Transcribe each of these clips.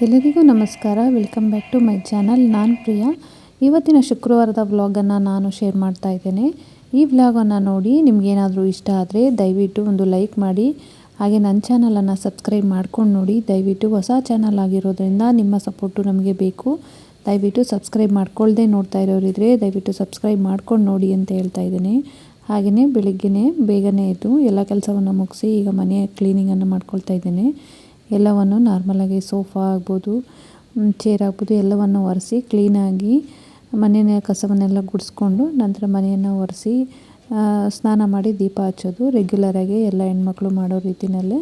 ಎಲ್ಲರಿಗೂ ನಮಸ್ಕಾರ. Welcome back to my channel. ನಾನು ಪ್ರಿಯಾ. ಇವತ್ತಿನ ಶುಕ್ರವಾರದ ವ್ಲಾಗನ್ನು ನಾನು ಶೇರ್ ಮಾಡ್ತಾ ಇದ್ದೇನೆ. ಈ ವ್ಲಾಗನ್ನು ನೋಡಿ ನಿಮಗೇನಾದರೂ ಇಷ್ಟ ಆದರೆ ದಯವಿಟ್ಟು ಒಂದು ಲೈಕ್ ಮಾಡಿ, ಹಾಗೆ ನನ್ನ ಚಾನಲನ್ನು ಸಬ್ಸ್ಕ್ರೈಬ್ ಮಾಡ್ಕೊಂಡು ನೋಡಿ. ದಯವಿಟ್ಟು ಹೊಸ ಚಾನಲ್ ಆಗಿರೋದ್ರಿಂದ ನಿಮ್ಮ ಸಪೋರ್ಟು ನಮಗೆ ಬೇಕು. ದಯವಿಟ್ಟು ಸಬ್ಸ್ಕ್ರೈಬ್ ಮಾಡ್ಕೊಳ್ಳದೆ ನೋಡ್ತಾ ಇರೋರಿದ್ರೆ ದಯವಿಟ್ಟು ಸಬ್ಸ್ಕ್ರೈಬ್ ಮಾಡ್ಕೊಂಡು ನೋಡಿ ಅಂತ ಹೇಳ್ತಾ ಇದ್ದೀನಿ. ಹಾಗೆಯೇ ಬೆಳಿಗ್ಗೆನೇ ಬೇಗನೆ ಎದ್ದು ಎಲ್ಲ ಕೆಲಸವನ್ನು ಮುಗಿಸಿ ಈಗ ಮನೆ ಕ್ಲೀನಿಂಗನ್ನು ಮಾಡ್ಕೊಳ್ತಾ ಇದ್ದೇನೆ. ಎಲ್ಲವನ್ನು ನಾರ್ಮಲಾಗಿ ಸೋಫಾ ಆಗ್ಬೋದು, ಚೇರ್ ಆಗ್ಬೋದು ಎಲ್ಲವನ್ನು ಒರೆಸಿ ಕ್ಲೀನಾಗಿ ಮನೆಯ ಕಸವನ್ನೆಲ್ಲ ಗುಡಿಸ್ಕೊಂಡು ನಂತರ ಮನೆಯನ್ನು ಒರೆಸಿ ಸ್ನಾನ ಮಾಡಿ ದೀಪ ಹಚ್ಚೋದು ರೆಗ್ಯುಲರಾಗಿ ಎಲ್ಲ ಹೆಣ್ಮಕ್ಳು ಮಾಡೋ ರೀತಿಯಲ್ಲೇ.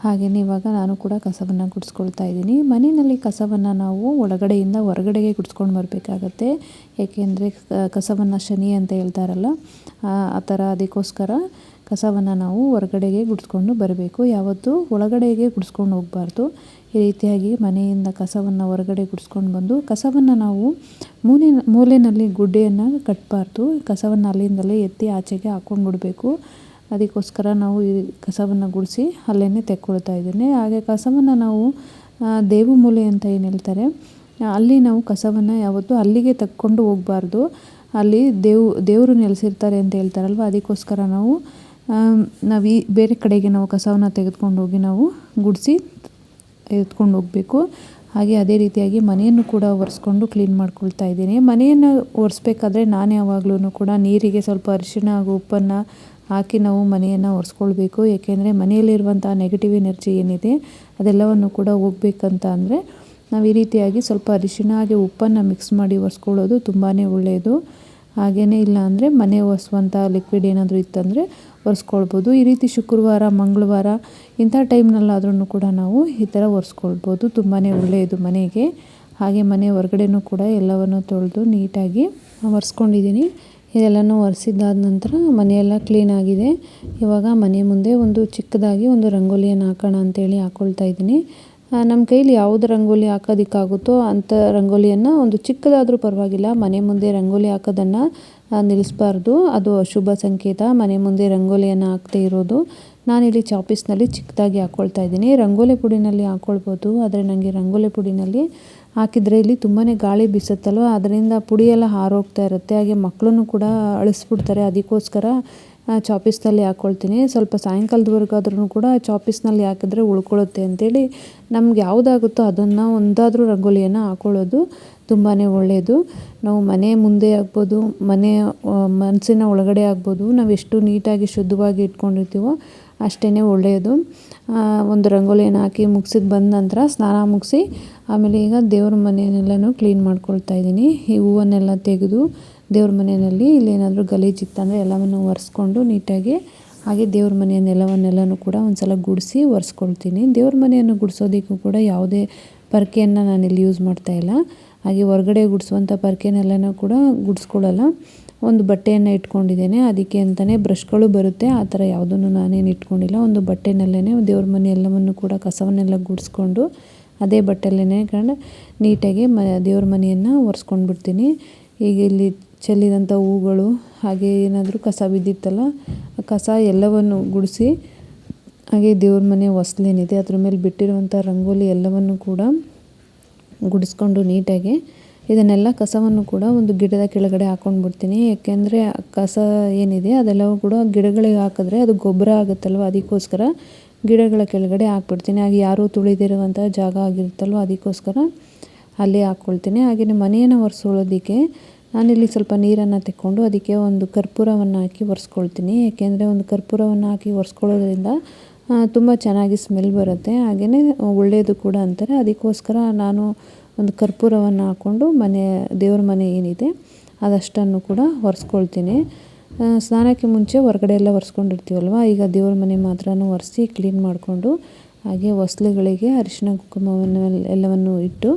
ಹಾಗೆಯೇ ಇವಾಗ ನಾನು ಕೂಡ ಕಸವನ್ನು ಗುಡಿಸ್ಕೊಳ್ತಾ ಇದ್ದೀನಿ. ಮನೆಯಲ್ಲಿ ಕಸವನ್ನು ನಾವು ಒಳಗಡೆಯಿಂದ ಹೊರಗಡೆಗೆ ಗುಡಿಸ್ಕೊಂಡು ಬರಬೇಕಾಗತ್ತೆ. ಏಕೆಂದರೆ ಕಸವನ್ನು ಶನಿ ಅಂತ ಹೇಳ್ತಾರಲ್ಲ, ಆ ಥರ. ಅದಕ್ಕೋಸ್ಕರ ಕಸವನ್ನು ನಾವು ಹೊರಗಡೆಗೆ ಗುಡಿಸ್ಕೊಂಡು ಬರಬೇಕು. ಯಾವತ್ತೂ ಒಳಗಡೆಗೆ ಗುಡಿಸ್ಕೊಂಡು ಹೋಗಬಾರ್ದು. ಈ ರೀತಿಯಾಗಿ ಮನೆಯಿಂದ ಕಸವನ್ನು ಹೊರಗಡೆ ಗುಡಿಸ್ಕೊಂಡು ಬಂದು ಕಸವನ್ನು ನಾವು ಮೂಲೆಯಲ್ಲಿ ಗುಡ್ಡೆಯನ್ನು ಕಟ್ಟಬಾರ್ದು. ಕಸವನ್ನು ಅಲ್ಲಿಂದಲೇ ಎತ್ತಿ ಆಚೆಗೆ ಹಾಕ್ಕೊಂಡು ಬಿಡಬೇಕು. ಅದಕ್ಕೋಸ್ಕರ ನಾವು ಈ ಕಸವನ್ನು ಗುಡಿಸಿ ಅಲ್ಲೇ ತೆಕ್ಕೊಳ್ತಾ ಇದ್ದೇನೆ. ಹಾಗೆ ಕಸವನ್ನು ನಾವು ದೇವು ಮೂಲೆ ಅಂತ ಏನು ಹೇಳ್ತಾರೆ, ಅಲ್ಲಿ ನಾವು ಕಸವನ್ನು ಯಾವತ್ತೂ ಅಲ್ಲಿಗೆ ತಕ್ಕೊಂಡು ಹೋಗಬಾರ್ದು. ಅಲ್ಲಿ ದೇವರು ನೆಲೆಸಿರ್ತಾರೆ ಅಂತ ಹೇಳ್ತಾರಲ್ವ, ಅದಕ್ಕೋಸ್ಕರ ನಾವು ಬೇರೆ ಕಡೆಗೆ ನಾವು ಕಸವನ್ನು ತೆಗೆದುಕೊಂಡು ಹೋಗಿ ನಾವು ಗುಡಿಸಿ ಎತ್ಕೊಂಡು ಹೋಗಬೇಕು. ಹಾಗೆ ಅದೇ ರೀತಿಯಾಗಿ ಮನೆಯನ್ನು ಕೂಡ ಒರೆಸ್ಕೊಂಡು ಕ್ಲೀನ್ ಮಾಡ್ಕೊಳ್ತಾ ಇದ್ದೀನಿ. ಮನೆಯನ್ನು ಒರೆಸ್ಬೇಕಾದ್ರೆ ನಾನು ಯಾವಾಗಲೂ ಕೂಡ ನೀರಿಗೆ ಸ್ವಲ್ಪ ಅರಿಶಿಣ ಹಾಗೂ ಉಪ್ಪನ್ನು ಹಾಕಿ ನಾವು ಮನೆಯನ್ನು ಒರೆಸ್ಕೊಳ್ಬೇಕು. ಏಕೆಂದರೆ ಮನೆಯಲ್ಲಿರುವಂಥ ನೆಗೆಟಿವ್ ಎನರ್ಜಿ ಏನಿದೆ ಅದೆಲ್ಲವನ್ನು ಕೂಡ ಹೋಗ್ಬೇಕಂತ ಅಂದರೆ ನಾವು ಈ ರೀತಿಯಾಗಿ ಸ್ವಲ್ಪ ಅರಿಶಿಣ ಹಾಗೆ ಉಪ್ಪನ್ನು ಮಿಕ್ಸ್ ಮಾಡಿ ಒರೆಸ್ಕೊಳ್ಳೋದು ತುಂಬಾ ಒಳ್ಳೆಯದು. ಹಾಗೆಯೇ ಇಲ್ಲ ಅಂದರೆ ಮನೆ ಒರೆಸುವಂಥ ಲಿಕ್ವಿಡ್ ಏನಾದರೂ ಇತ್ತಂದರೆ ಒರೆಸ್ಕೊಳ್ಬೋದು. ಈ ರೀತಿ ಶುಕ್ರವಾರ, ಮಂಗಳವಾರ ಇಂಥ ಟೈಮ್ನಲ್ಲಾದ್ರೂ ಕೂಡ ನಾವು ಈ ಥರ ಒರೆಸ್ಕೊಳ್ಬೋದು. ತುಂಬಾ ಒಳ್ಳೆಯದು ಮನೆಗೆ. ಹಾಗೆ ಮನೆ ಹೊರಗಡೆನೂ ಕೂಡ ಎಲ್ಲವನ್ನು ತೊಳೆದು ನೀಟಾಗಿ ಒರೆಸ್ಕೊಂಡಿದ್ದೀನಿ. ಇದೆಲ್ಲನೂ ಒರೆಸಿದ್ದಾದ ನಂತರ ಮನೆಯೆಲ್ಲ ಕ್ಲೀನಾಗಿದೆ. ಇವಾಗ ಮನೆ ಮುಂದೆ ಒಂದು ಚಿಕ್ಕದಾಗಿ ಒಂದು ರಂಗೋಲಿಯನ್ನು ಹಾಕೋಣ ಅಂತೇಳಿ ಹಾಕ್ಕೊಳ್ತಾ ಇದ್ದೀನಿ. ನಮ್ಮ ಕೈಲಿ ಯಾವುದು ರಂಗೋಲಿ ಹಾಕೋದಕ್ಕಾಗುತ್ತೋ ಅಂಥ ರಂಗೋಲಿಯನ್ನು, ಒಂದು ಚಿಕ್ಕದಾದರೂ ಪರವಾಗಿಲ್ಲ, ಮನೆ ಮುಂದೆ ರಂಗೋಲಿ ಹಾಕೋದನ್ನು ನಿಲ್ಲಿಸಬಾರ್ದು. ಅದು ಅಶುಭ ಸಂಕೇತ. ಮನೆ ಮುಂದೆ ರಂಗೋಲಿಯನ್ನು ಹಾಕದೇ ಇರೋದು. ನಾನಿಲ್ಲಿ ಚಾಪೀಸ್ನಲ್ಲಿ ಚಿಕ್ಕದಾಗಿ ಹಾಕ್ಕೊಳ್ತಾ ಇದ್ದೀನಿ. ರಂಗೋಲಿ ಪುಡಿನಲ್ಲಿ ಹಾಕ್ಕೊಳ್ಬೋದು, ಆದರೆ ನನಗೆ ರಂಗೋಲಿ ಪುಡಿನಲ್ಲಿ ಹಾಕಿದರೆ ಇಲ್ಲಿ ತುಂಬಾ ಗಾಳಿ ಬೀಸುತ್ತಲ್ವ, ಅದರಿಂದ ಪುಡಿಯೆಲ್ಲ ಹಾರೋಗ್ತಾ ಇರುತ್ತೆ. ಹಾಗೆ ಮಕ್ಕಳನ್ನು ಕೂಡ ಅಳಿಸ್ಬಿಡ್ತಾರೆ. ಅದಕ್ಕೋಸ್ಕರ ಚಾಪೀಸ್ನಲ್ಲಿ ಹಾಕ್ಕೊಳ್ತೀನಿ. ಸ್ವಲ್ಪ ಸಾಯಂಕಾಲದವರೆಗಾದ್ರೂ ಕೂಡ ಚಾಪೀಸ್ನಲ್ಲಿ ಹಾಕಿದ್ರೆ ಉಳ್ಕೊಳ್ಳುತ್ತೆ ಅಂಥೇಳಿ ನಮ್ಗೆ ಯಾವುದಾಗುತ್ತೋ ಅದನ್ನು ಒಂದಾದರೂ ರಂಗೋಲಿಯನ್ನು ಹಾಕ್ಕೊಳ್ಳೋದು ತುಂಬಾ ಒಳ್ಳೆಯದು. ನಾವು ಮನೆ ಮುಂದೆ ಆಗ್ಬೋದು, ಮನಸ್ಸಿನ ಒಳಗಡೆ ಆಗ್ಬೋದು, ನಾವು ಎಷ್ಟು ನೀಟಾಗಿ ಶುದ್ಧವಾಗಿ ಇಟ್ಕೊಂಡಿರ್ತೀವೋ ಅಷ್ಟೇ ಒಳ್ಳೆಯದು. ಒಂದು ರಂಗೋಲಿಯನ್ನು ಹಾಕಿ ಮುಗಿಸಿದ ಬಂದ ನಂತರ ಸ್ನಾನ ಮುಗಿಸಿ ಆಮೇಲೆ ಈಗ ದೇವ್ರ ಮನೆಯನ್ನೆಲ್ಲನೂ ಕ್ಲೀನ್ ಮಾಡ್ಕೊಳ್ತಾ ಇದ್ದೀನಿ. ಈ ಹೂವನ್ನೆಲ್ಲ ತೆಗೆದು ದೇವ್ರ ಮನೆಯಲ್ಲಿ ಇಲ್ಲೇನಾದರೂ ಗಲೀಜಿತ್ತಂದರೆ ಎಲ್ಲವನ್ನು ಒರೆಸ್ಕೊಂಡು ನೀಟಾಗಿ, ಹಾಗೆ ದೇವ್ರ ಮನೆಯ ನೆಲವನ್ನೆಲ್ಲನೂ ಕೂಡ ಒಂದು ಸಲ ಗುಡಿಸಿ ಒರೆಸ್ಕೊಳ್ತೀನಿ. ದೇವ್ರ ಮನೆಯನ್ನು ಗುಡಿಸೋದಕ್ಕೂ ಕೂಡ ಯಾವುದೇ ಪರ್ಕೆಯನ್ನು ನಾನಿಲ್ಲಿ ಯೂಸ್ ಮಾಡ್ತಾಯಿಲ್ಲ. ಹಾಗೆ ಹೊರಗಡೆ ಗುಡಿಸುವಂಥ ಪರ್ಕೆನೆಲ್ಲನೂ ಕೂಡ ಗುಡಿಸ್ಕೊಳ್ಳಲ್ಲ. ಒಂದು ಬಟ್ಟೆಯನ್ನು ಇಟ್ಕೊಂಡಿದ್ದೇನೆ, ಅದಕ್ಕೆ ಅಂತಲೇ ಬ್ರಷ್ಗಳು ಬರುತ್ತೆ. ಆ ಥರ ಯಾವುದನ್ನು ನಾನೇನು ಇಟ್ಕೊಂಡಿಲ್ಲ. ಒಂದು ಬಟ್ಟೆನಲ್ಲೇ ದೇವ್ರ ಮನೆ ಎಲ್ಲವನ್ನು ಕೂಡ ಕಸವನ್ನೆಲ್ಲ ಗುಡಿಸ್ಕೊಂಡು ಅದೇ ಬಟ್ಟೆಯಲ್ಲೇ ನೀಟಾಗಿ ದೇವ್ರ ಮನೆಯನ್ನು ಒರೆಸ್ಕೊಂಡು ಬಿಡ್ತೀನಿ. ಈಗ ಇಲ್ಲಿ ಚೆಲ್ಲಿದಂಥ ಹೂಗಳು ಹಾಗೆ ಏನಾದರೂ ಕಸ ಬಿದ್ದಿತ್ತಲ್ಲ, ಆ ಕಸ ಎಲ್ಲವನ್ನು ಗುಡಿಸಿ, ಹಾಗೆ ದೇವ್ರ ಮನೆ ಹೊಸ್ಲೇನಿದೆ ಅದ್ರ ಮೇಲೆ ಬಿಟ್ಟಿರುವಂಥ ರಂಗೋಲಿ ಎಲ್ಲವನ್ನು ಕೂಡ ಗುಡಿಸ್ಕೊಂಡು ನೀಟಾಗಿ ಇದನ್ನೆಲ್ಲ ಕಸವನ್ನು ಕೂಡ ಒಂದು ಗಿಡದ ಕೆಳಗಡೆ ಹಾಕ್ಕೊಂಡು ಬಿಡ್ತೀನಿ. ಏಕೆಂದರೆ ಕಸ ಏನಿದೆ ಅದೆಲ್ಲವೂ ಕೂಡ ಗಿಡಗಳಿಗೆ ಹಾಕಿದ್ರೆ ಅದು ಗೊಬ್ಬರ ಆಗುತ್ತಲ್ವ, ಅದಕ್ಕೋಸ್ಕರ ಗಿಡಗಳ ಕೆಳಗಡೆ ಹಾಕ್ಬಿಡ್ತೀನಿ. ಹಾಗೆ ಯಾರೂ ತುಳಿದಿರುವಂಥ ಜಾಗ ಆಗಿರುತ್ತಲ್ವ, ಅದಕ್ಕೋಸ್ಕರ ಅಲ್ಲೇ ಹಾಕ್ಕೊಳ್ತೀನಿ. ಹಾಗೆಯೇ ಮನೆಯನ್ನು ಒರೆಸೋದಕ್ಕೆ ನಾನಿಲ್ಲಿ ಸ್ವಲ್ಪ ನೀರನ್ನು ತೆಕ್ಕೊಂಡು ಅದಕ್ಕೆ ಒಂದು ಕರ್ಪೂರವನ್ನು ಹಾಕಿ ಒರೆಸ್ಕೊಳ್ತೀನಿ. ಏಕೆಂದರೆ ಒಂದು ಕರ್ಪೂರವನ್ನು ಹಾಕಿ ಒರೆಸ್ಕೊಳ್ಳೋದ್ರಿಂದ ತುಂಬ ಚೆನ್ನಾಗಿ ಸ್ಮೆಲ್ ಬರುತ್ತೆ, ಹಾಗೆಯೇ ಒಳ್ಳೆಯದು ಕೂಡ ಅಂತಾರೆ. ಅದಕ್ಕೋಸ್ಕರ ನಾನು ಒಂದು ಕರ್ಪೂರವನ್ನು ಹಾಕ್ಕೊಂಡು ದೇವ್ರ ಮನೆ ಏನಿದೆ ಅದಷ್ಟನ್ನು ಕೂಡ ಒರೆಸ್ಕೊಳ್ತೀನಿ. ಸ್ನಾನಕ್ಕೆ ಮುಂಚೆ ಹೊರಗಡೆ ಎಲ್ಲ ಒರೆಸ್ಕೊಂಡಿರ್ತೀವಲ್ವ, ಈಗ ದೇವ್ರ ಮನೆ ಮಾತ್ರ ಒರೆಸಿ ಕ್ಲೀನ್ ಮಾಡಿಕೊಂಡು ಹಾಗೆ ಹೊಸ್ಲುಗಳಿಗೆ ಅರಿಶಿಣ ಕುಂಕುಮವನ್ನು ಎಲ್ಲವನ್ನು ಇಟ್ಟು,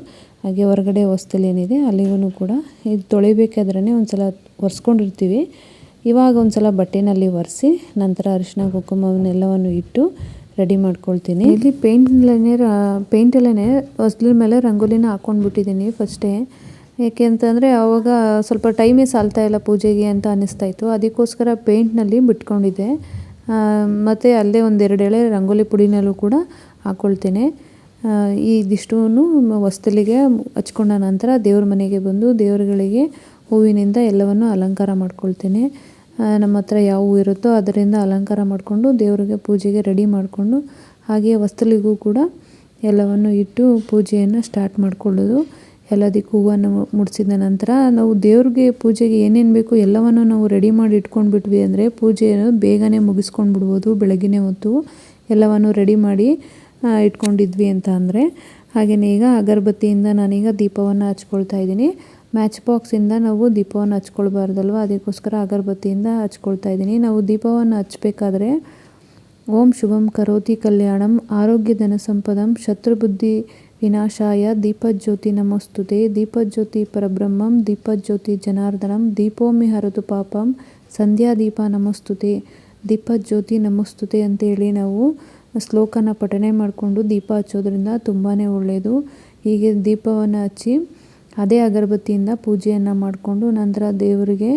ಹಾಗೆ ಹೊರಗಡೆ ಹೊಸ್ತಲು ಏನಿದೆ ಅಲ್ಲಿಗೂ ಕೂಡ ಇದು ತೊಳಿಬೇಕಾದ್ರೇ ಒಂದು ಸಲ ಒರೆಸ್ಕೊಂಡಿರ್ತೀವಿ. ಇವಾಗ ಒಂದು ಸಲ ಬಟ್ಟೆನಲ್ಲಿ ಒರೆಸಿ ನಂತರ ಅರಿಶಿಣ ಕುಂಕುಮವನ್ನೆಲ್ಲವನ್ನು ಇಟ್ಟು ರೆಡಿ ಮಾಡ್ಕೊಳ್ತೀನಿ. ಇಲ್ಲಿ ಪೇಂಟಲ್ಲೇ ಹೊಸ್ಲಿನ ಮೇಲೆ ರಂಗೋಲಿನ ಹಾಕ್ಕೊಂಡ್ಬಿಟ್ಟಿದ್ದೀನಿ ಫಸ್ಟೇ. ಏಕೆ ಅಂತಂದರೆ ಆವಾಗ ಸ್ವಲ್ಪ ಟೈಮೇ ಸಾಲ್ತಾಯಿಲ್ಲ ಪೂಜೆಗೆ ಅಂತ ಅನ್ನಿಸ್ತಾಯಿತ್ತು. ಅದಕ್ಕೋಸ್ಕರ ಪೇಂಟ್ನಲ್ಲಿ ಬಿಟ್ಕೊಂಡಿದ್ದೆ. ಮತ್ತು ಅಲ್ಲೇ ಒಂದೆರಡು ಎಳೆ ರಂಗೋಲಿ ಪುಡಿನಲ್ಲೂ ಕೂಡ ಹಾಕ್ಕೊಳ್ತೇನೆ. ಇದಿಷ್ಟೂ ಹೊಸ್ತಲಿಗೆ ಹಚ್ಕೊಂಡ ನಂತರ ದೇವ್ರ ಮನೆಗೆ ಬಂದು ದೇವರುಗಳಿಗೆ ಹೂವಿನಿಂದ ಎಲ್ಲವನ್ನು ಅಲಂಕಾರ ಮಾಡ್ಕೊಳ್ತೇನೆ. ನಮ್ಮ ಹತ್ರ ಯಾವ ಹೂವು ಇರುತ್ತೋ ಅದರಿಂದ ಅಲಂಕಾರ ಮಾಡಿಕೊಂಡು ದೇವರಿಗೆ ಪೂಜೆಗೆ ರೆಡಿ ಮಾಡಿಕೊಂಡು ಹಾಗೆಯೇ ಹೊಸ್ತಲಿಗೂ ಕೂಡ ಎಲ್ಲವನ್ನು ಇಟ್ಟು ಪೂಜೆಯನ್ನು ಸ್ಟಾರ್ಟ್ ಮಾಡಿಕೊಳ್ಳೋದು. ಎಲ್ಲದಕ್ಕೂ ಹೂವನ್ನು ಮುಡಿಸಿದ ನಂತರ ನಾವು ದೇವ್ರಿಗೆ ಪೂಜೆಗೆ ಏನೇನು ಬೇಕು ಎಲ್ಲವನ್ನು ನಾವು ರೆಡಿ ಮಾಡಿ ಇಟ್ಕೊಂಡ್ಬಿಟ್ವಿ ಅಂದರೆ ಪೂಜೆಯನ್ನು ಬೇಗನೆ ಮುಗಿಸ್ಕೊಂಡು ಬಿಡ್ಬೋದು. ಬೆಳಗಿನ ಹೊತ್ತು ಎಲ್ಲವನ್ನು ರೆಡಿ ಮಾಡಿ ಇಟ್ಕೊಂಡಿದ್ವಿ ಅಂತ ಅಂದರೆ. ಹಾಗೆಯೇ ಈಗ ಅಗರಬತ್ತಿಯಿಂದ ನಾನೀಗ ದೀಪವನ್ನು ಹಚ್ಕೊಳ್ತಾ ಇದ್ದೀನಿ. ಮ್ಯಾಚ್ ಬಾಕ್ಸಿಂದ ನಾವು ದೀಪವನ್ನು ಹಚ್ಕೊಳ್ಬಾರ್ದಲ್ವ, ಅದಕ್ಕೋಸ್ಕರ ಅಗರಬತ್ತಿಯಿಂದ ಹಚ್ಕೊಳ್ತಾ ಇದ್ದೀನಿ. ನಾವು ದೀಪವನ್ನು ಹಚ್ಚಬೇಕಾದ್ರೆ ಓಂ ಶುಭಂ ಕರೋತಿ ಕಲ್ಯಾಣಂ ಆರೋಗ್ಯಧನ ಸಂಪದಂ ಶತ್ರುಬುದ್ಧಿ ವಿನಾಶಾಯ ದೀಪಜ್ಯೋತಿ ನಮೋಸ್ತುತೆ ದೀಪಜ್ಯೋತಿ ಪರಬ್ರಹ್ಮಂ ದೀಪಜ್ಯೋತಿ ಜನಾರ್ದನಂ ದೀಪೋಮಿ ಹರತು ಪಾಪಂ ಸಂಧ್ಯಾ ದೀಪ ನಮೋಸ್ತುತೆ ದೀಪಜ್ಯೋತಿ ನಮೋಸ್ತುತೆ ಅಂತೇಳಿ ನಾವು ಶ್ಲೋಕನ ಪಠನೆ ಮಾಡಿಕೊಂಡು ದೀಪ ಹಚ್ಚೋದ್ರಿಂದ ತುಂಬಾ ಒಳ್ಳೆಯದು. ಹೀಗೆ ದೀಪವನ್ನು ಹಚ್ಚಿ ಅದೇ ಅಗರಬತ್ತಿಯಿಂದ ಪೂಜೆಯನ್ನು ಮಾಡಿಕೊಂಡು ನಂತರ ದೇವರಿಗೆ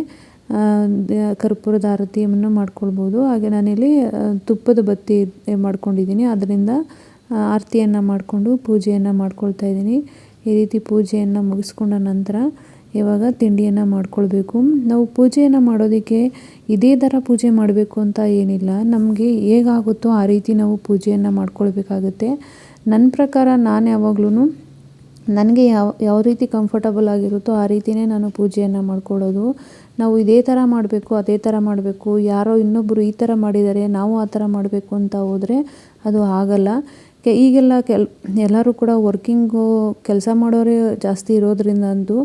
ಕರ್ಪೂರದ ಆರತಿಯನ್ನು ಮಾಡ್ಕೊಳ್ಬೋದು. ಹಾಗೆ ನಾನಿಲ್ಲಿ ತುಪ್ಪದ ಬತ್ತಿ ಮಾಡ್ಕೊಂಡಿದ್ದೀನಿ, ಅದರಿಂದ ಆರತಿಯನ್ನು ಮಾಡಿಕೊಂಡು ಪೂಜೆಯನ್ನು ಮಾಡ್ಕೊಳ್ತಾ ಇದ್ದೀನಿ. ಈ ರೀತಿ ಪೂಜೆಯನ್ನು ಮುಗಿಸ್ಕೊಂಡ ನಂತರ ಇವಾಗ ತಿಂಡಿಯನ್ನು ಮಾಡ್ಕೊಳ್ಬೇಕು. ನಾವು ಪೂಜೆಯನ್ನು ಮಾಡೋದಕ್ಕೆ ಇದೇ ಥರ ಪೂಜೆ ಮಾಡಬೇಕು ಅಂತ ಏನಿಲ್ಲ, ನಮಗೆ ಹೇಗಾಗುತ್ತೋ ಆ ರೀತಿ ನಾವು ಪೂಜೆಯನ್ನು ಮಾಡ್ಕೊಳ್ಬೇಕಾಗುತ್ತೆ. ನನ್ನ ಪ್ರಕಾರ ನಾನು ಯಾವಾಗ್ಲೂ ನನಗೆ ಯಾವ ರೀತಿ ಕಂಫರ್ಟಬಲ್ ಆಗಿರುತ್ತೋ ಆ ರೀತಿಯೇ ನಾನು ಪೂಜೆಯನ್ನು ಮಾಡ್ಕೊಳ್ಳೋದು. ನಾವು ಇದೇ ಥರ ಮಾಡಬೇಕು ಅದೇ ಥರ ಮಾಡಬೇಕು, ಯಾರೋ ಇನ್ನೊಬ್ಬರು ಈ ಥರ ಮಾಡಿದ್ದಾರೆ ನಾವು ಆ ಥರ ಮಾಡಬೇಕು ಅಂತ ಹೋದರೆ ಅದು ಆಗಲ್ಲ. ಈಗೆಲ್ಲ ಎಲ್ಲರೂ ಕೂಡ ವರ್ಕಿಂಗು ಕೆಲಸ ಮಾಡೋರೇ ಜಾಸ್ತಿ ಇರೋದ್ರಿಂದ ಅಂದು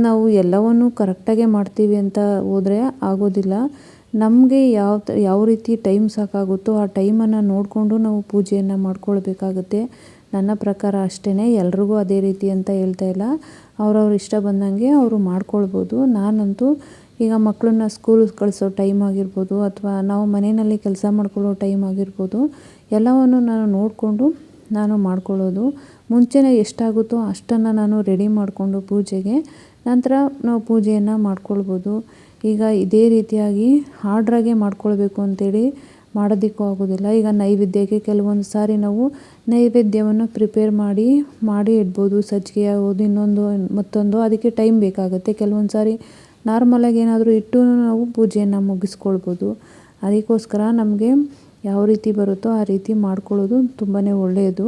ನಾವು ಎಲ್ಲವನ್ನೂ ಕರೆಕ್ಟಾಗೆ ಮಾಡ್ತೀವಿ ಅಂತ ಹೋದರೆ ಆಗೋದಿಲ್ಲ. ನಮಗೆ ಯಾವ ರೀತಿ ಟೈಮ್ ಸಾಕಾಗುತ್ತೋ ಆ ಟೈಮನ್ನು ನೋಡಿಕೊಂಡು ನಾವು ಪೂಜೆಯನ್ನು ಮಾಡ್ಕೊಳ್ಬೇಕಾಗುತ್ತೆ. ನನ್ನ ಪ್ರಕಾರ ಅಷ್ಟೇ, ಎಲ್ರಿಗೂ ಅದೇ ರೀತಿ ಅಂತ ಹೇಳ್ತಾ ಇಲ್ಲ. ಅವ್ರವ್ರ ಇಷ್ಟ ಬಂದಂಗೆ ಅವರು ಮಾಡ್ಕೊಳ್ಬೋದು. ನಾನಂತೂ ಈಗ ಮಕ್ಕಳನ್ನ ಸ್ಕೂಲ್ ಕಳಿಸೋ ಟೈಮ್ ಆಗಿರ್ಬೋದು ಅಥವಾ ನಾವು ಮನೆಯಲ್ಲಿ ಕೆಲಸ ಮಾಡ್ಕೊಳ್ಳೋ ಟೈಮ್ ಆಗಿರ್ಬೋದು, ಎಲ್ಲವನ್ನು ನಾನು ನೋಡಿಕೊಂಡು ನಾನು ಮಾಡ್ಕೊಳ್ಳೋದು. ಮುಂಚೆನೇ ಎಷ್ಟಾಗುತ್ತೋ ಅಷ್ಟನ್ನು ನಾನು ರೆಡಿ ಮಾಡಿಕೊಂಡು ಪೂಜೆಗೆ ನಂತರ ನಾವು ಪೂಜೆಯನ್ನು ಮಾಡ್ಕೊಳ್ಬೋದು. ಈಗ ಇದೇ ರೀತಿಯಾಗಿ ಆರ್ಡ್ರಾಗೆ ಮಾಡ್ಕೊಳ್ಬೇಕು ಅಂತೇಳಿ ಮಾಡೋದಕ್ಕೂ ಆಗೋದಿಲ್ಲ. ಈಗ ನೈವೇದ್ಯಕ್ಕೆ ಕೆಲವೊಂದು ಸಾರಿ ನಾವು ನೈವೇದ್ಯವನ್ನು ಪ್ರಿಪೇರ್ ಮಾಡಿ ಇಡ್ಬೋದು. ಸಜ್ಜಿಗೆ ಆಗೋದು ಇನ್ನೊಂದು ಮತ್ತೊಂದು, ಅದಕ್ಕೆ ಟೈಮ್ ಬೇಕಾಗುತ್ತೆ. ಕೆಲವೊಂದು ಸಾರಿ ನಾರ್ಮಲಾಗಿ ಏನಾದರೂ ಇಟ್ಟು ನಾವು ಪೂಜೆಯನ್ನು ಮುಗಿಸ್ಕೊಳ್ಬೋದು. ಅದಕ್ಕೋಸ್ಕರ ನಮಗೆ ಯಾವ ರೀತಿ ಬರುತ್ತೋ ಆ ರೀತಿ ಮಾಡ್ಕೊಳ್ಳೋದು ತುಂಬಾ ಒಳ್ಳೆಯದು.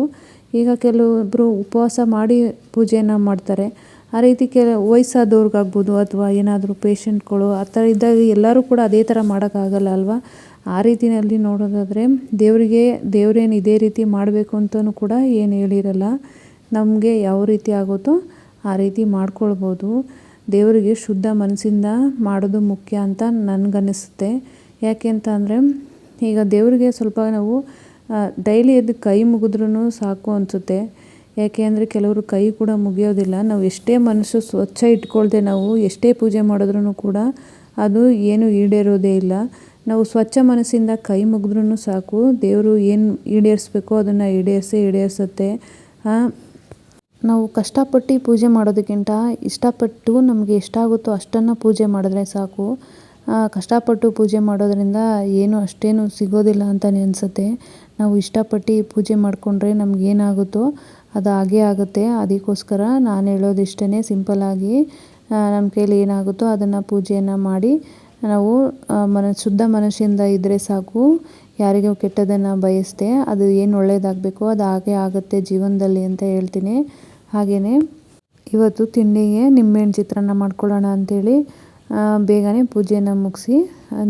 ಈಗ ಕೆಲವೊಬ್ಬರು ಉಪವಾಸ ಮಾಡಿ ಪೂಜೆಯನ್ನು ಮಾಡ್ತಾರೆ. ಆ ರೀತಿ ವಯಸ್ಸಾದವ್ರಿಗಾಗ್ಬೋದು ಅಥವಾ ಏನಾದರೂ ಪೇಷಂಟ್ಗಳು ಆ ಥರ ಇದ್ದಾಗ ಎಲ್ಲರೂ ಕೂಡ ಅದೇ ಥರ ಮಾಡೋಕ್ಕಾಗಲ್ಲ ಅಲ್ವಾ. ಆ ರೀತಿಯಲ್ಲಿ ನೋಡೋದಾದರೆ ದೇವರೇನು ಇದೇ ರೀತಿ ಮಾಡಬೇಕು ಅಂತಲೂ ಕೂಡ ಏನು ಹೇಳಿರಲ್ಲ. ನಮಗೆ ಯಾವ ರೀತಿ ಆಗುತ್ತೋ ಆ ರೀತಿ ಮಾಡ್ಕೊಳ್ಬೋದು. ದೇವರಿಗೆ ಶುದ್ಧ ಮನಸ್ಸಿಂದ ಮಾಡೋದು ಮುಖ್ಯ ಅಂತ ನನಗನ್ನಿಸುತ್ತೆ. ಯಾಕೆ ಅಂತ ಅಂದರೆ ಈಗ ದೇವರಿಗೆ ಸ್ವಲ್ಪ ನಾವು ಡೈಲಿ ಎದ್ದು ಕೈ ಮುಗಿದ್ರೂ ಸಾಕು ಅನಿಸುತ್ತೆ. ಯಾಕೆ ಅಂದರೆ ಕೆಲವರು ಕೈ ಕೂಡ ಮುಗಿಯೋದಿಲ್ಲ. ನಾವು ಎಷ್ಟೇ ಮನಸ್ಸು ಸ್ವಚ್ಛ ಇಟ್ಕೊಳ್ದೆ ನಾವು ಎಷ್ಟೇ ಪೂಜೆ ಮಾಡಿದ್ರೂ ಕೂಡ ಅದು ಏನು ಈಡೇರೋದೇ ಇಲ್ಲ. ನಾವು ಸ್ವಚ್ಛ ಮನಸ್ಸಿಂದ ಕೈ ಮುಗಿದ್ರೂ ಸಾಕು, ದೇವರು ಏನು ಈಡೇರಿಸ್ಬೇಕೋ ಅದನ್ನು ಈಡೇರಿಸುತ್ತೆ. ನಾವು ಕಷ್ಟಪಟ್ಟು ಪೂಜೆ ಮಾಡೋದಕ್ಕಿಂತ ಇಷ್ಟಪಟ್ಟು ನಮಗೆ ಎಷ್ಟಾಗುತ್ತೋ ಅಷ್ಟನ್ನು ಪೂಜೆ ಮಾಡಿದ್ರೆ ಸಾಕು. ಕಷ್ಟಪಟ್ಟು ಪೂಜೆ ಮಾಡೋದ್ರಿಂದ ಏನು ಅಷ್ಟೇನು ಸಿಗೋದಿಲ್ಲ ಅಂತಲೇ ಅನಿಸುತ್ತೆ. ನಾವು ಇಷ್ಟಪಟ್ಟು ಪೂಜೆ ಮಾಡಿಕೊಂಡ್ರೆ ನಮಗೇನಾಗುತ್ತೋ ಅದು ಹಾಗೇ ಆಗುತ್ತೆ. ಅದಕ್ಕೋಸ್ಕರ ನಾನು ಹೇಳೋದಿಷ್ಟೇ, ಸಿಂಪಲ್ಲಾಗಿ ನಮ್ಮ ಕೈಲಿ ಏನಾಗುತ್ತೋ ಅದನ್ನು ಪೂಜೆಯನ್ನು ಮಾಡಿ ನಾವು ಶುದ್ಧ ಮನಸ್ಸಿಂದ ಇದ್ದರೆ ಸಾಕು. ಯಾರಿಗೂ ಕೆಟ್ಟದನ್ನು ಬಯಸದೆ ಅದು ಏನು ಒಳ್ಳೆಯದಾಗಬೇಕೋ ಅದು ಹಾಗೇ ಆಗುತ್ತೆ ಜೀವನದಲ್ಲಿ ಅಂತ ಹೇಳ್ತೀನಿ. ಹಾಗೆಯೇ ಇವತ್ತು ತಿಂಡಿಗೆ ನಿಂಬೆಹಣ್ಣು ಚಿತ್ರಾನ್ನ ಮಾಡ್ಕೊಳ್ಳೋಣ ಅಂಥೇಳಿ ಬೇಗನೆ ಪೂಜೆಯನ್ನು ಮುಗಿಸಿ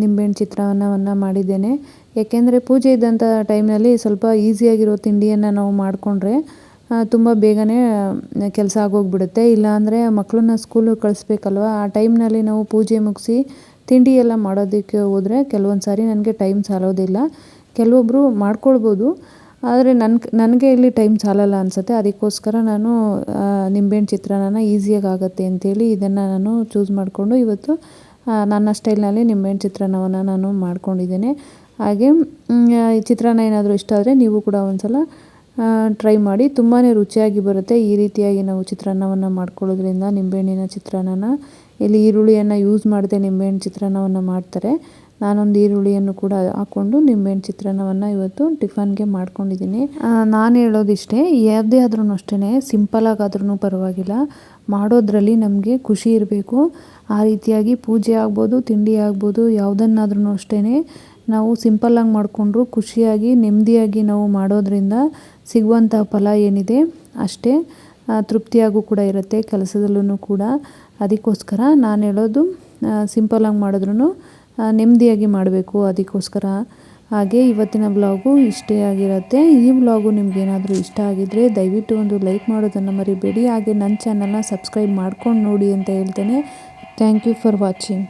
ನಿಂಬೆಹಣ್ಣು ಚಿತ್ರಾನ್ನವನ್ನು ಮಾಡಿದ್ದೇನೆ. ಏಕೆಂದರೆ ಪೂಜೆ ಇದ್ದಂಥ ಟೈಮ್ನಲ್ಲಿ ಸ್ವಲ್ಪ ಈಸಿಯಾಗಿರೋ ತಿಂಡಿಯನ್ನು ನಾವು ಮಾಡಿಕೊಂಡ್ರೆ ತುಂಬ ಬೇಗನೆ ಕೆಲಸ ಆಗೋಗ್ಬಿಡುತ್ತೆ. ಇಲ್ಲಾಂದರೆ ಮಕ್ಕಳನ್ನ ಸ್ಕೂಲಿಗೆ ಕಳಿಸ್ಬೇಕಲ್ವ, ಆ ಟೈಮ್ನಲ್ಲಿ ನಾವು ಪೂಜೆ ಮುಗಿಸಿ ತಿಂಡಿ ಎಲ್ಲ ಮಾಡೋದಕ್ಕೆ ಹೋದರೆ ಕೆಲವೊಂದು ಸಾರಿ ನನಗೆ ಟೈಮ್ ಸಾಲೋದಿಲ್ಲ. ಕೆಲವೊಬ್ಬರು ಮಾಡ್ಕೊಳ್ಬೋದು, ಆದರೆ ನನಗೆ ಇಲ್ಲಿ ಟೈಮ್ ಸಾಲಲ್ಲ ಅನಿಸುತ್ತೆ. ಅದಕ್ಕೋಸ್ಕರ ನಾನು ನಿಂಬೆಹಣ್ಣು ಚಿತ್ರಾನ್ನ ಈಸಿಯಾಗಿ ಆಗುತ್ತೆ ಅಂಥೇಳಿ ಇದನ್ನು ನಾನು ಚೂಸ್ ಮಾಡಿಕೊಂಡು ಇವತ್ತು ನನ್ನ ಸ್ಟೈಲ್ನಲ್ಲಿ ನಿಂಬೆಹಣ್ಣು ಚಿತ್ರಾನ್ನವನ್ನು ನಾನು ಮಾಡ್ಕೊಂಡಿದ್ದೇನೆ. ಹಾಗೆ ಈ ಚಿತ್ರಾನ್ನ ಏನಾದರೂ ಇಷ್ಟ ಆದರೆ ನೀವು ಕೂಡ ಒಂದ್ಸಲ ಟ್ರೈ ಮಾಡಿ, ತುಂಬಾ ರುಚಿಯಾಗಿ ಬರುತ್ತೆ. ಈ ರೀತಿಯಾಗಿ ನಾವು ಚಿತ್ರಾನ್ನವನ್ನು ಮಾಡ್ಕೊಳ್ಳೋದ್ರಿಂದ ನಿಂಬೆಹಣ್ಣಿನ ಚಿತ್ರಾನ್ನ, ಇಲ್ಲಿ ಈರುಳ್ಳಿಯನ್ನು ಯೂಸ್ ಮಾಡದೆ ನಿಂಬೆಹಣ್ಣು ಚಿತ್ರಾನ್ನವನ್ನು ಮಾಡ್ತಾರೆ. ನಾನೊಂದು ಈರುಳ್ಳಿಯನ್ನು ಕೂಡ ಹಾಕ್ಕೊಂಡು ನಿಂಬೆಹಣ್ಣು ಚಿತ್ರಾನ್ನವನ್ನು ಇವತ್ತು ಟಿಫನ್ಗೆ ಮಾಡ್ಕೊಂಡಿದ್ದೀನಿ. ನಾನು ಹೇಳೋದಿಷ್ಟೇ, ಯಾವುದೇ ಆದ್ರೂ ಅಷ್ಟೇ ಸಿಂಪಲಾಗಾದ್ರೂ ಪರವಾಗಿಲ್ಲ, ಮಾಡೋದ್ರಲ್ಲಿ ನಮಗೆ ಖುಷಿ ಇರಬೇಕು. ಆ ರೀತಿಯಾಗಿ ಪೂಜೆ ಆಗ್ಬೋದು, ತಿಂಡಿ ಆಗ್ಬೋದು, ಯಾವುದನ್ನಾದ್ರೂ ಅಷ್ಟೇ ನಾವು ಸಿಂಪಲ್ಲಾಗಿ ಮಾಡಿಕೊಂಡ್ರು ಖುಷಿಯಾಗಿ ನೆಮ್ಮದಿಯಾಗಿ ನಾವು ಮಾಡೋದ್ರಿಂದ ಸಿಗುವಂಥ ಫಲ ಏನಿದೆ ಅಷ್ಟೇ ತೃಪ್ತಿಯಾಗೂ ಕೂಡ ಇರುತ್ತೆ ಕೆಲಸದಲ್ಲೂ ಕೂಡ. ಅದಕ್ಕೋಸ್ಕರ ನಾನು ಹೇಳೋದು ಸಿಂಪಲ್ಲಾಗಿ ಮಾಡಿದ್ರೂ ನೆಮ್ಮದಿಯಾಗಿ ಮಾಡಬೇಕು. ಅದಕ್ಕೋಸ್ಕರ ಹಾಗೆ ಇವತ್ತಿನ ವ್ಲಾಗು ಇಷ್ಟೇ ಆಗಿರುತ್ತೆ. ಈ ವ್ಲಾಗು ನಿಮಗೇನಾದರೂ ಇಷ್ಟ ಆಗಿದ್ದರೆ ದಯವಿಟ್ಟು ಒಂದು ಲೈಕ್ ಮಾಡೋದನ್ನು ಮರಿಬೇಡಿ. ಹಾಗೆ ನನ್ನ ಚಾನಲ್ನ ಸಬ್ಸ್ಕ್ರೈಬ್ ಮಾಡ್ಕೊಂಡು ನೋಡಿ ಅಂತ ಹೇಳ್ತೇನೆ. Thank you for watching.